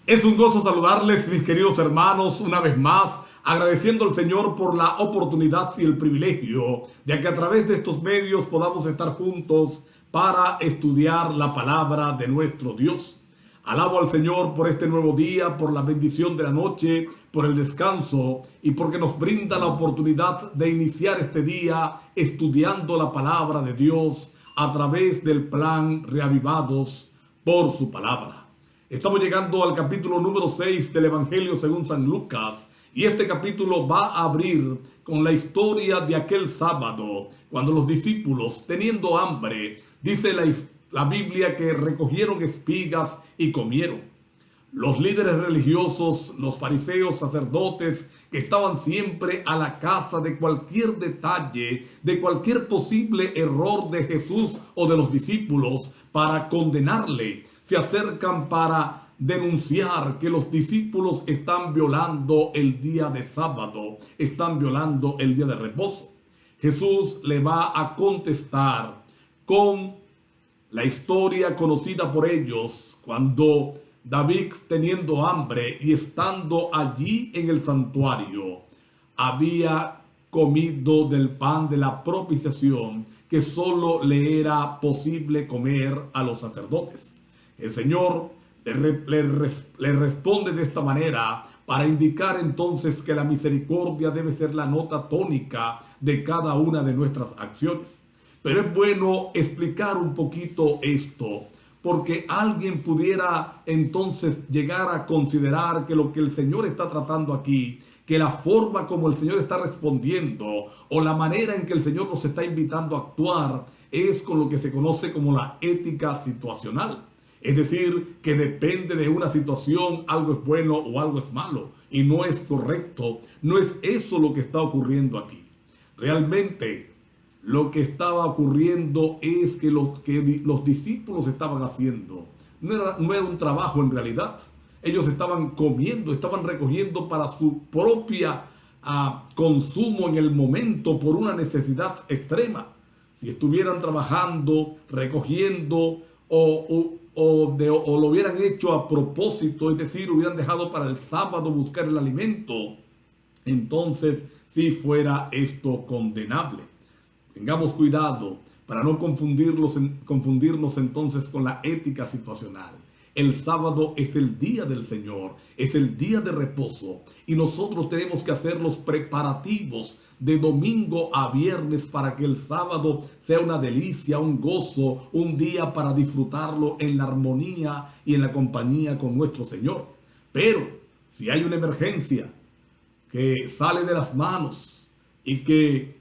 Es un gozo saludarles, mis queridos hermanos, una vez más, agradeciendo al Señor por la oportunidad y el privilegio de que a través de estos medios podamos estar juntos para estudiar la palabra de nuestro Dios. Alabo al Señor por este nuevo día, por la bendición de la noche, por el descanso y porque nos brinda la oportunidad de iniciar este día estudiando la palabra de Dios a través del plan Reavivados por su palabra. Estamos llegando al capítulo número 6 del Evangelio según San Lucas, y este capítulo va a abrir con la historia de aquel sábado, cuando los discípulos, teniendo hambre, dice la Biblia que recogieron espigas y comieron. Los líderes religiosos, los fariseos, sacerdotes, que estaban siempre a la caza de cualquier detalle, de cualquier posible error de Jesús o de los discípulos para condenarle, se acercan para denunciar que los discípulos están violando el día de sábado, están violando el día de reposo. Jesús le va a contestar con la historia conocida por ellos cuando David, teniendo hambre y estando allí en el santuario, había comido del pan de la propiciación que solo le era posible comer a los sacerdotes. El Señor le responde de esta manera para indicar entonces que la misericordia debe ser la nota tónica de cada una de nuestras acciones. Pero es bueno explicar un poquito esto, porque alguien pudiera entonces llegar a considerar que lo que el Señor está tratando aquí, que la forma como el Señor está respondiendo o la manera en que el Señor nos está invitando a actuar es con lo que se conoce como la ética situacional. Es decir, que depende de una situación, algo es bueno o algo es malo, y no es correcto. No es eso lo que está ocurriendo aquí. Realmente, lo que estaba ocurriendo es que los discípulos estaban haciendo no era un trabajo en realidad. Ellos estaban comiendo, estaban recogiendo para su propia consumo en el momento por una necesidad extrema. Si estuvieran trabajando, recogiendo o lo hubieran hecho a propósito, es decir, hubieran dejado para el sábado buscar el alimento, entonces sí fuera esto condenable. Tengamos cuidado para no confundirnos entonces con la ética situacional. El sábado es el día del Señor, es el día de reposo, y nosotros tenemos que hacer los preparativos de domingo a viernes para que el sábado sea una delicia, un gozo, un día para disfrutarlo en la armonía y en la compañía con nuestro Señor. Pero si hay una emergencia que sale de las manos y que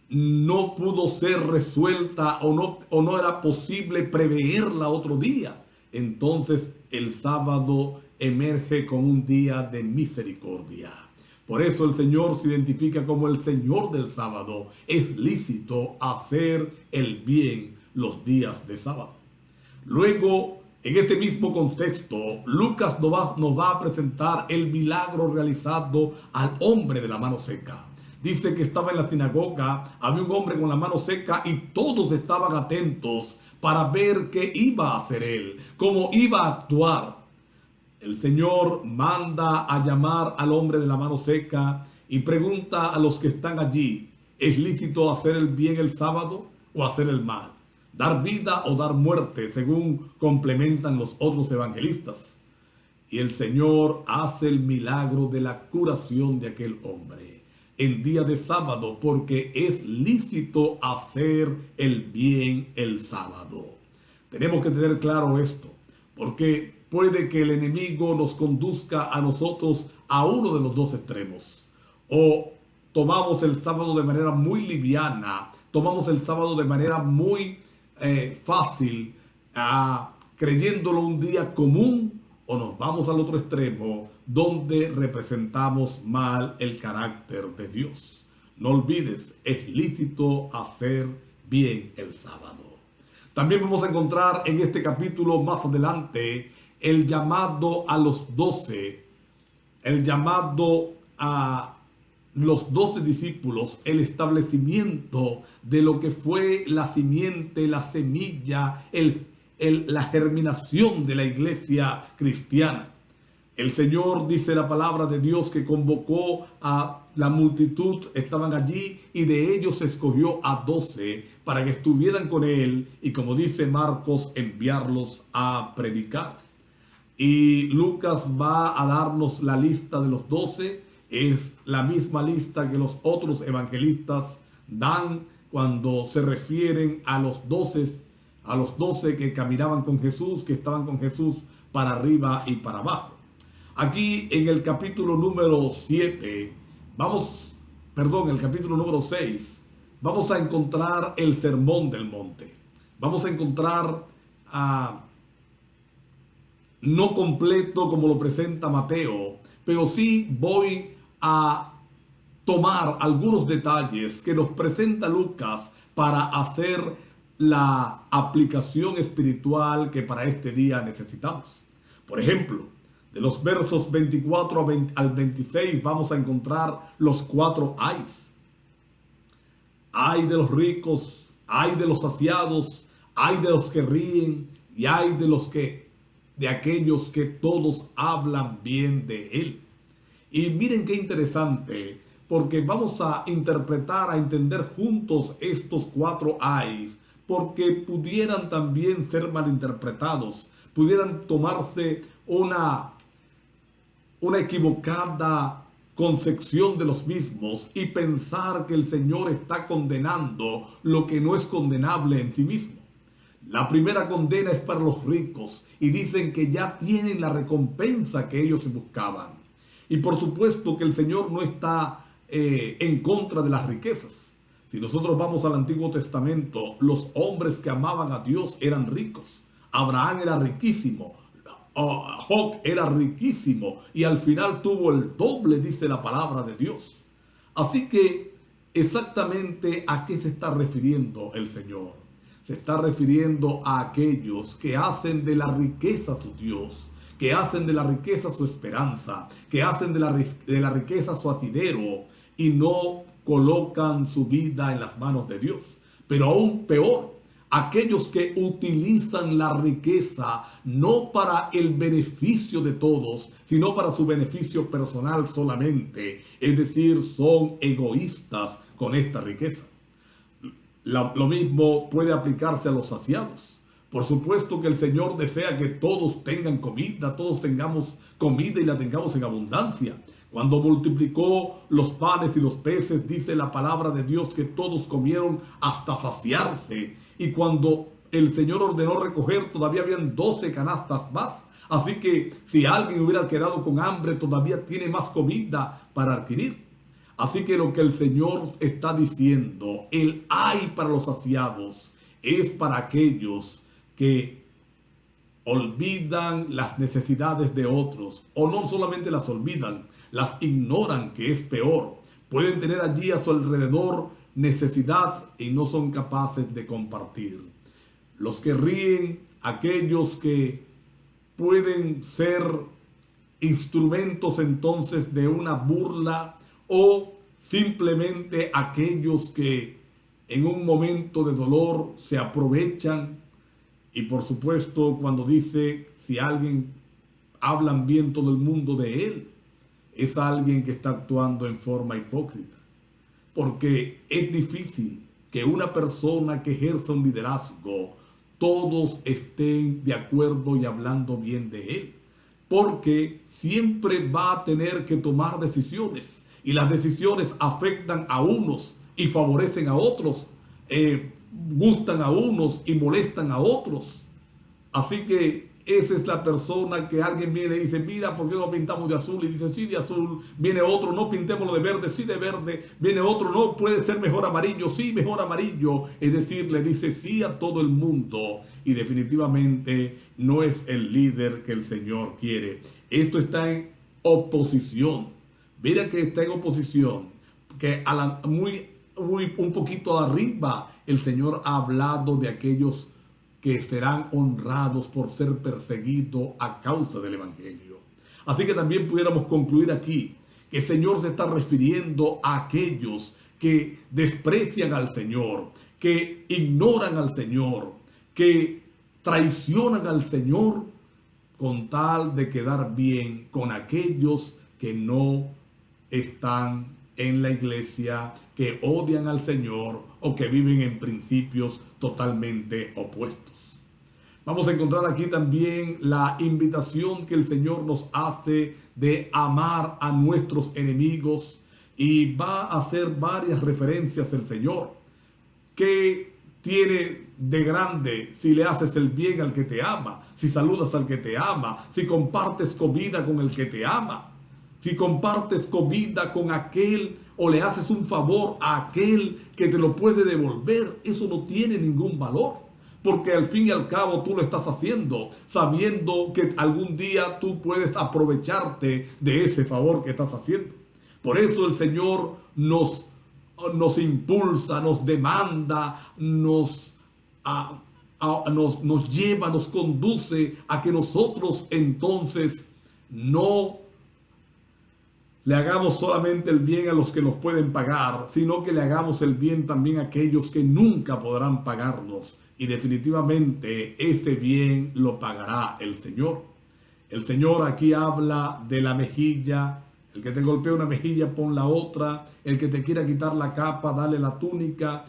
no pudo ser resuelta o no era posible preverla otro día, entonces el sábado emerge como un día de misericordia. Por eso el Señor se identifica como el Señor del sábado. Es lícito hacer el bien los días de sábado. Luego, en este mismo contexto, Lucas nos va a presentar el milagro realizado al hombre de la mano seca. Dice que estaba en la sinagoga, había un hombre con la mano seca y todos estaban atentos para ver qué iba a hacer él, cómo iba a actuar. El Señor manda a llamar al hombre de la mano seca y pregunta a los que están allí: ¿es lícito hacer el bien el sábado o hacer el mal? ¿Dar vida o dar muerte?, según complementan los otros evangelistas. Y el Señor hace el milagro de la curación de aquel hombre en día de sábado, porque es lícito hacer el bien el sábado. Tenemos que tener claro esto, porque puede que el enemigo nos conduzca a nosotros a uno de los dos extremos. O tomamos el sábado de manera muy liviana, tomamos el sábado de manera muy fácil, creyéndolo un día común, o nos vamos al otro extremo, donde representamos mal el carácter de Dios. No olvides, es lícito hacer bien el sábado. También vamos a encontrar en este capítulo más adelante el llamado a los 12, el llamado a los 12 discípulos, el establecimiento de lo que fue la simiente, la semilla, el la germinación de la iglesia cristiana. El Señor, dice la palabra de Dios, que convocó a la multitud, estaban allí, y de ellos escogió a 12 para que estuvieran con él, y como dice Marcos, enviarlos a predicar. Y Lucas va a darnos la lista de los 12. Es la misma lista que los otros evangelistas dan cuando se refieren a los 12 que caminaban con Jesús, que estaban con Jesús para arriba y para abajo. Aquí en el capítulo número 7, el capítulo número 6, vamos a encontrar el Sermón del Monte. Vamos a encontrar no completo como lo presenta Mateo, pero sí voy a tomar algunos detalles que nos presenta Lucas para hacer la aplicación espiritual que para este día necesitamos. Por ejemplo, de los versos 24 al 26 vamos a encontrar los 4 ayes. Ay de los ricos, ay de los saciados, ay de los que ríen, y ay de aquellos que todos hablan bien de él. Y miren qué interesante, porque vamos a interpretar, a entender juntos estos 4 ayes, porque pudieran también ser malinterpretados, pudieran tomarse una equivocada concepción de los mismos y pensar que el Señor está condenando lo que no es condenable en sí mismo. La primera condena es para los ricos y dicen que ya tienen la recompensa que ellos buscaban. Y por supuesto que el Señor no está en contra de las riquezas. Si nosotros vamos al Antiguo Testamento, los hombres que amaban a Dios eran ricos. Abraham era riquísimo. Job era riquísimo y al final tuvo el doble, dice la palabra de Dios. Así que exactamente a qué se está refiriendo el Señor. Se está refiriendo a aquellos que hacen de la riqueza su Dios, que hacen de la riqueza su esperanza, que hacen de la riqueza su asidero y no colocan su vida en las manos de Dios. Pero aún peor, aquellos que utilizan la riqueza no para el beneficio de todos, sino para su beneficio personal solamente. Es decir, son egoístas con esta riqueza. Lo mismo puede aplicarse a los saciados. Por supuesto que el Señor desea que todos tengan comida, todos tengamos comida y la tengamos en abundancia. Cuando multiplicó los panes y los peces, dice la palabra de Dios que todos comieron hasta saciarse. Y cuando el Señor ordenó recoger, todavía habían 12 canastas más. Así que si alguien hubiera quedado con hambre, todavía tiene más comida para adquirir. Así que lo que el Señor está diciendo, el ay para los saciados, es para aquellos que olvidan las necesidades de otros, o no solamente las olvidan, las ignoran, que es peor. Pueden tener allí a su alrededor necesidad y no son capaces de compartir. Los que ríen, aquellos que pueden ser instrumentos entonces de una burla, o simplemente aquellos que en un momento de dolor se aprovechan. Y por supuesto, cuando dice, si alguien hablan bien todo el mundo de él, es alguien que está actuando en forma hipócrita. Porque es difícil que una persona que ejerza un liderazgo, todos estén de acuerdo y hablando bien de él. Porque siempre va a tener que tomar decisiones. Y las decisiones afectan a unos y favorecen a otros. Gustan a unos y molestan a otros. Así que esa es la persona que alguien viene y dice, mira, ¿por qué no pintamos de azul? Y dice, sí, de azul. Viene otro, no pintémoslo de verde, sí, de verde. Viene otro, no, puede ser mejor amarillo, sí, mejor amarillo. Es decir, le dice sí a todo el mundo. Y definitivamente no es el líder que el Señor quiere. Esto está en oposición. Mira que está en oposición, que un poquito arriba el Señor ha hablado de aquellos que serán honrados por ser perseguidos a causa del Evangelio. Así que también pudiéramos concluir aquí que el Señor se está refiriendo a aquellos que desprecian al Señor, que ignoran al Señor, que traicionan al Señor con tal de quedar bien con aquellos que no están en la iglesia, que odian al Señor o que viven en principios totalmente opuestos. Vamos a encontrar aquí también la invitación que el Señor nos hace de amar a nuestros enemigos, y va a hacer varias referencias el Señor. ¿Qué tiene de grande si le haces el bien al que te ama? Si saludas al que te ama, si compartes comida con el que te ama, si compartes comida con aquel o le haces un favor a aquel que te lo puede devolver, eso no tiene ningún valor. Porque al fin y al cabo tú lo estás haciendo sabiendo que algún día tú puedes aprovecharte de ese favor que estás haciendo. Por eso el Señor nos impulsa, nos demanda, nos lleva, nos conduce a que nosotros entonces no le hagamos solamente el bien a los que nos pueden pagar, sino que le hagamos el bien también a aquellos que nunca podrán pagarnos. Y definitivamente ese bien lo pagará el Señor. El Señor aquí habla de la mejilla. El que te golpea una mejilla, pon la otra. El que te quiera quitar la capa, dale la túnica.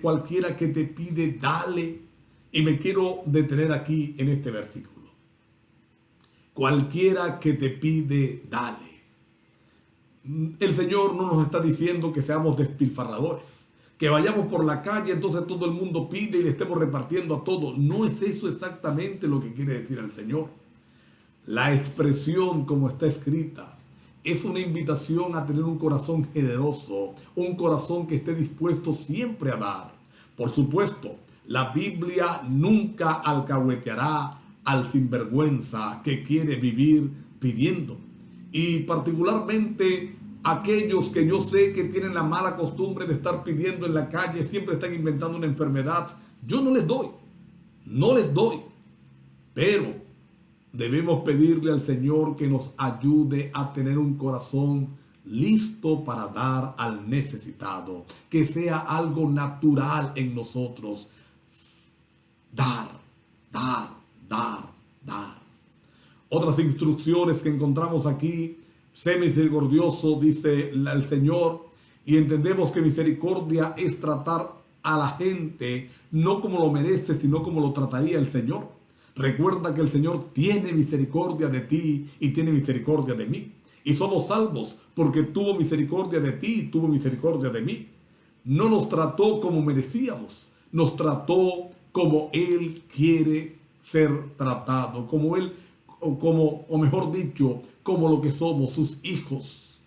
Cualquiera que te pide, dale. Y me quiero detener aquí en este versículo. Cualquiera que te pide, dale. El Señor no nos está diciendo que seamos despilfarradores, que vayamos por la calle, entonces todo el mundo pide y le estemos repartiendo a todos. No es eso exactamente lo que quiere decir el Señor. La expresión como está escrita es una invitación a tener un corazón generoso, un corazón que esté dispuesto siempre a dar. Por supuesto, la Biblia nunca alcahueteará al sinvergüenza que quiere vivir pidiendo. Y particularmente aquellos que yo sé que tienen la mala costumbre de estar pidiendo en la calle, siempre están inventando una enfermedad. Yo no les doy. Pero debemos pedirle al Señor que nos ayude a tener un corazón listo para dar al necesitado, que sea algo natural en nosotros. Dar. Otras instrucciones que encontramos aquí: sé misericordioso, dice el Señor, y entendemos que misericordia es tratar a la gente no como lo merece, sino como lo trataría el Señor. Recuerda que el Señor tiene misericordia de ti y tiene misericordia de mí. Y somos salvos porque tuvo misericordia de ti y tuvo misericordia de mí. No nos trató como merecíamos, nos trató como Él quiere ser tratado, como lo que somos, sus hijos.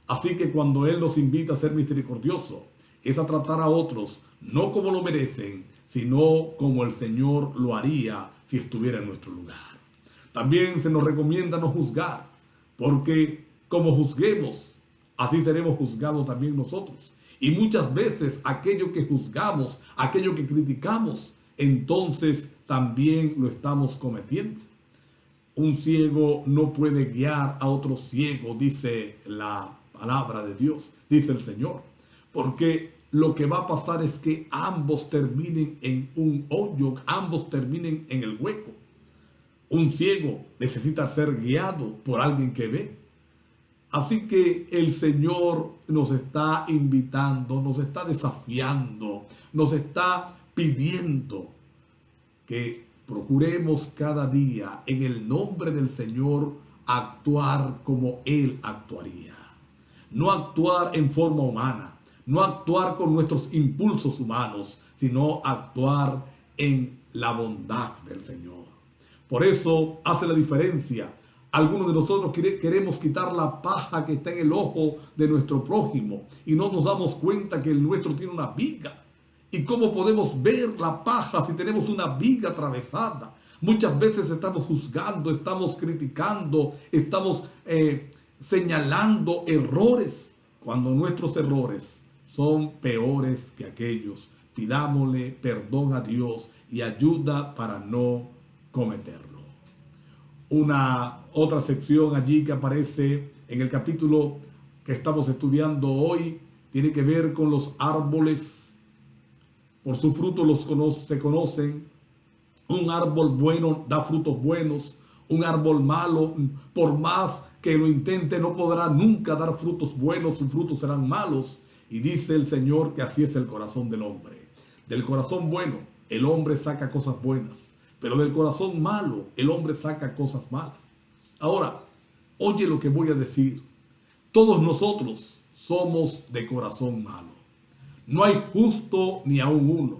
Así que cuando Él nos invita a ser misericordioso, es a tratar a otros no como lo merecen, sino como el Señor lo haría si estuviera en nuestro lugar. También se nos recomienda no juzgar, porque como juzguemos, así seremos juzgados también nosotros. Y muchas veces aquello que juzgamos, aquello que criticamos, entonces también lo estamos cometiendo. Un ciego no puede guiar a otro ciego, dice la palabra de Dios, dice el Señor, porque lo que va a pasar es que ambos terminen en un hoyo, ambos terminen en el hueco. Un ciego necesita ser guiado por alguien que ve. Así que el Señor nos está invitando, nos está desafiando, nos está pidiendo que procuremos cada día en el nombre del Señor actuar como Él actuaría. No actuar en forma humana, no actuar con nuestros impulsos humanos, sino actuar en la bondad del Señor. Por eso hace la diferencia. Algunos de nosotros queremos quitar la paja que está en el ojo de nuestro prójimo y no nos damos cuenta que el nuestro tiene una viga. ¿Y cómo podemos ver la paja si tenemos una viga atravesada? Muchas veces estamos juzgando, estamos criticando, estamos señalando errores, cuando nuestros errores son peores que aquellos. Pidámosle perdón a Dios y ayuda para no cometerlo. Una otra sección allí que aparece en el capítulo que estamos estudiando hoy tiene que ver con los árboles. Por su fruto se conocen. Un árbol bueno da frutos buenos. Un árbol malo, por más que lo intente, no podrá nunca dar frutos buenos, sus frutos serán malos. Y dice el Señor que así es el corazón del hombre. Del corazón bueno, el hombre saca cosas buenas, pero del corazón malo, el hombre saca cosas malas. Ahora, oye lo que voy a decir. Todos nosotros somos de corazón malo. No hay justo ni aun uno.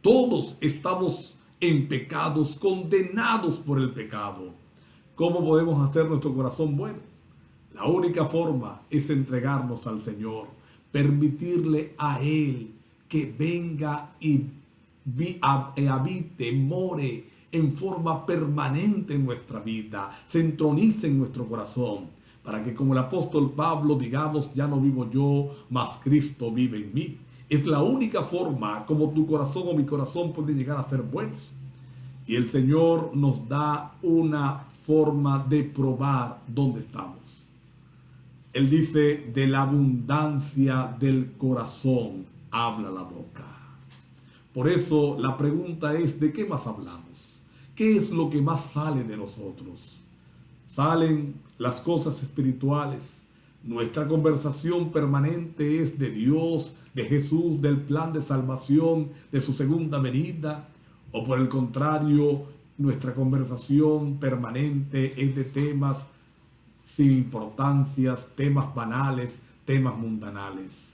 Todos estamos en pecados, condenados por el pecado. ¿Cómo podemos hacer nuestro corazón bueno? La única forma es entregarnos al Señor, permitirle a Él que venga y habite, more en forma permanente en nuestra vida, se entronice en nuestro corazón, para que como el apóstol Pablo digamos, ya no vivo yo, mas Cristo vive en mí. Es la única forma como tu corazón o mi corazón puede llegar a ser buenos. Y el Señor nos da una forma de probar dónde estamos. Él dice, de la abundancia del corazón habla la boca. Por eso la pregunta es, ¿de qué más hablamos? ¿Qué es lo que más sale de nosotros? Salen las cosas espirituales. Nuestra conversación permanente es de Dios, de Jesús, del plan de salvación, de su segunda venida. O por el contrario, nuestra conversación permanente es de temas sin importancias, temas banales, temas mundanales.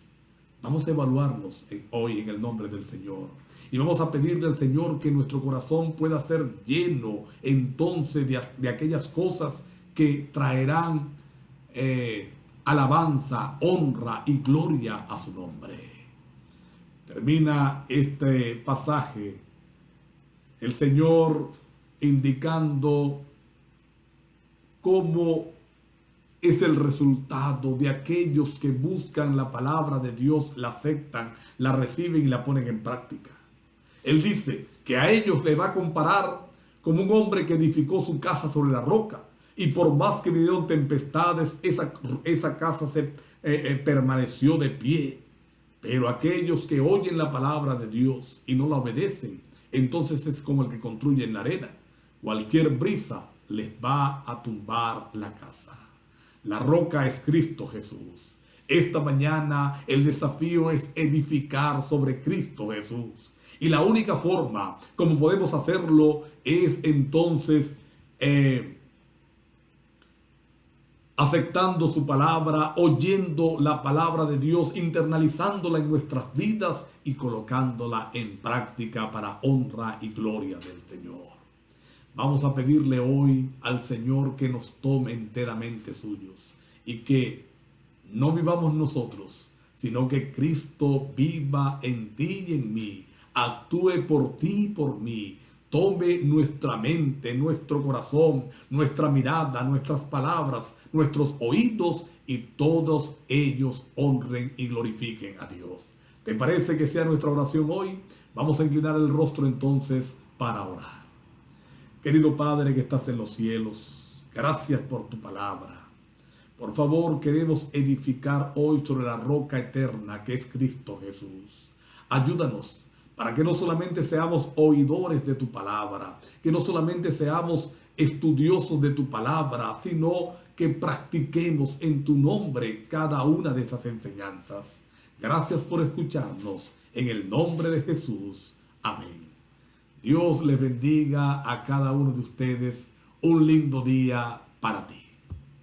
Vamos a evaluarnos hoy en el nombre del Señor. Y vamos a pedirle al Señor que nuestro corazón pueda ser lleno entonces de aquellas cosas que traerán alabanza, honra y gloria a su nombre. Termina este pasaje el Señor indicando cómo es el resultado de aquellos que buscan la palabra de Dios, la aceptan, la reciben y la ponen en práctica. Él dice que a ellos le va a comparar como un hombre que edificó su casa sobre la roca, y por más que vinieron tempestades, esa casa se permaneció de pie. Pero aquellos que oyen la palabra de Dios y no la obedecen, entonces es como el que construye en la arena. Cualquier brisa les va a tumbar la casa. La roca es Cristo Jesús. Esta mañana el desafío es edificar sobre Cristo Jesús. Y la única forma como podemos hacerlo es entonces aceptando su palabra, oyendo la palabra de Dios, internalizándola en nuestras vidas y colocándola en práctica para honra y gloria del Señor. Vamos a pedirle hoy al Señor que nos tome enteramente suyos y que no vivamos nosotros, sino que Cristo viva en ti y en mí, actúe por ti y por mí. Tome nuestra mente, nuestro corazón, nuestra mirada, nuestras palabras, nuestros oídos, y todos ellos honren y glorifiquen a Dios. ¿Te parece que sea nuestra oración hoy? Vamos a inclinar el rostro entonces para orar. Querido Padre que estás en los cielos, gracias por tu palabra. Por favor, queremos edificar hoy sobre la roca eterna que es Cristo Jesús. Ayúdanos para que no solamente seamos oidores de tu palabra, que no solamente seamos estudiosos de tu palabra, sino que practiquemos en tu nombre cada una de esas enseñanzas. Gracias por escucharnos. En el nombre de Jesús. Amén. Dios les bendiga a cada uno de ustedes. Un lindo día para ti.